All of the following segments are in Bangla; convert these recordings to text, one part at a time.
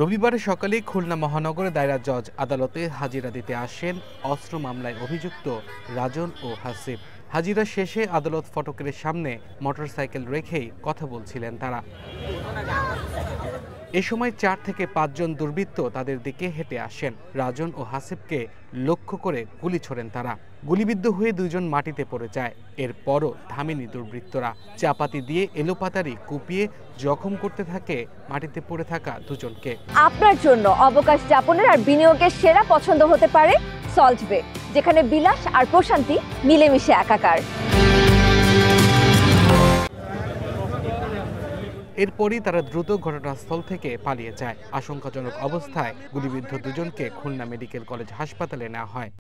রবিবার সকালে খুলনা মহানগর দায়রা জজ আদালতে হাজিরা দিতে আসেন অস্ত্র মামলায় অভিযুক্ত রাজন ও হাসিব। হাজিরা শেষে আদালত ফটকের সামনে মোটরসাইকেল রেখেই কথা বলছিলেন তারা। এ সময় 4 থেকে 5 জন দুর্বৃত্ত তাদের দিকে হেঁটে আসেন। রাজন ও হাসিবকে লক্ষ্য করে গুলি ছোড়েন তারা। গুলিবিদ্ধ হয়ে 2 জন মাটিতে পড়ে যায়। এরপরও থামেনি দুর্বৃত্তরা। চাপাতি দিয়ে এলোপাতাড়ি কুপিয়ে জখম করতে থাকে মাটিতে পড়ে থাকা 2 জনকে। আপনার জন্য অবকাশ যাপনের আর বিনিয়োগের সেরা পছন্দ হতে পারে সল্ট বে, যেখানে বিলাস আর প্রশান্তি মিলেমিশে একাকার। এরপরই তারা দ্রুত ঘটনাস্থল থেকে পালিয়ে যায়। আশঙ্কাজনক অবস্থায় গুলিবিদ্ধ 2 জনকে খুলনা মেডিকেল কলেজ হাসপাতালে নেওয়া হয়।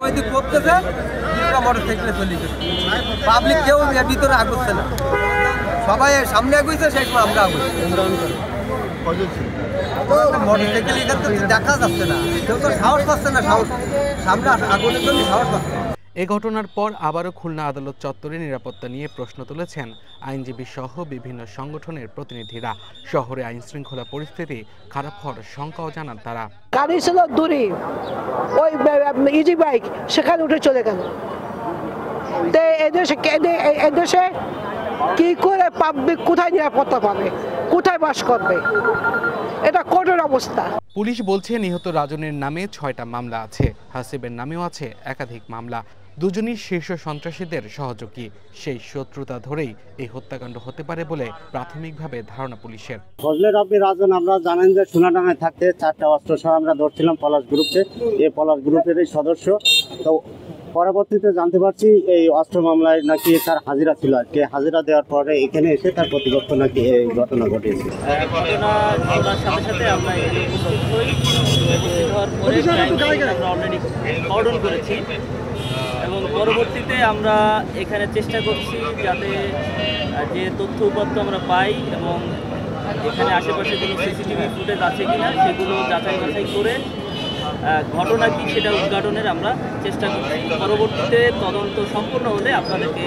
সবাই সামনে এগোইছে, সেই সময় আমরা মোটরসাইকেল এখান থেকে দেখা যাচ্ছে না, কেউ তো সাহস পাচ্ছে না, সামনে আগুনের জন্য সাহস পাচ্ছে না। এ ঘটনার পর আবারও খুলনা আদালত চত্বরে নিরাপত্তা নিয়ে প্রশ্ন তুলেছেন আইনজীবী সহ বিভিন্ন সংগঠনের প্রতিনিধিরা। শহরে আইন শৃঙ্খলা পরিস্থিতি খারাপ হওয়ার শঙ্কাও জানান তারা। গাড়ি ছিল দূরে, ওই ইজি বাইক সেখানে উঠে চলে গেল। এদেশে কি করে পাবলিক কোথায় নিরাপত্তা পাবে, কোথায় বাস করবে? এটা কঠোর অবস্থা। পুলিশ বলছে নিহত রাজনের নামে 6টা মামলা আছে। হাসিবের নামেও আছে একাধিক মামলা। দুজনই শীর্ষ সন্ত্রাসীদের সহযোগী। সেই শত্রুতা ধরেই এই হত্যাকাণ্ড হতে পারে বলে প্রাথমিকভাবে ধারণা পুলিশের। ফজলে রাব্বি রাজন, আমরা জানেন যে সোনাডাঙ্গায় থাকতে 4টা অস্ত্র সহ আমরা ধরছিলাম পলাশ গ্রুপে। এই পলাশ গ্রুপেরই সদস্য। তো পরবর্তীতে জানতে পারছি এই অস্ত্র মামলায় নাকি তার হাজিরা ছিল। আজকে হাজিরা দেওয়ার পরে এখানে এসে তার প্রতিপক্ষ নাকি এই ঘটনা ঘটেছে। ঘটনার সাথে সাথে আমরা উপস্থিত হই। উপস্থিত হওয়ার পরে আমরা অলরেডি কর্ডন করেছি এবং পরবর্তীতে আমরা এখানে চেষ্টা করছি যাতে যে তথ্য উপাত্ত আমরা পাই এবং এখানে আশেপাশে কোনো সিসিটিভি ফুটেজ আছে কিনা সেগুলো যাচাই বাছাই করে ঘটনা কি সেটা উদ্ঘাটনের আমরা চেষ্টা করছি। পরবর্তীতে তদন্ত সম্পূর্ণ হলে আপনাদেরকে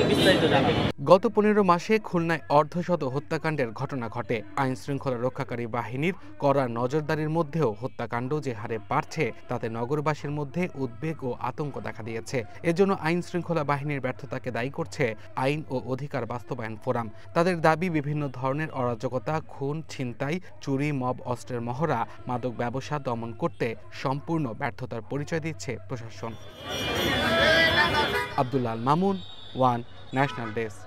বিস্তারিত জানাবো। গত 15 মাসে খুলনায় অর্ধশত হত্যাকাণ্ডের ঘটনা ঘটে। আইন শৃঙ্খলা রক্ষাকারী বাহিনীর কড়া নজরদারির মধ্যেও হত্যাকাণ্ড যে হারে বাড়ছে তাতে নগরবাসীর মধ্যে উদ্বেগ ও আতঙ্ক দেখা দিয়েছে। এজন্য আইন শৃঙ্খলা বাহিনীর ব্যর্থতাকে দায়ী করছে আইন ও অধিকার বাস্তবায়ন ফোরাম। তাদের দাবি বিভিন্ন ধরনের অরাজকতা, খুন, ছিনতাই, চুরি, মব অস্ত্রের মহড়া, মাদক ব্যবসা দমন করতে সম্পূর্ণ ব্যর্থতার পরিচয় দিচ্ছে প্রশাসন। Abdullah Al Mamun, one national desk.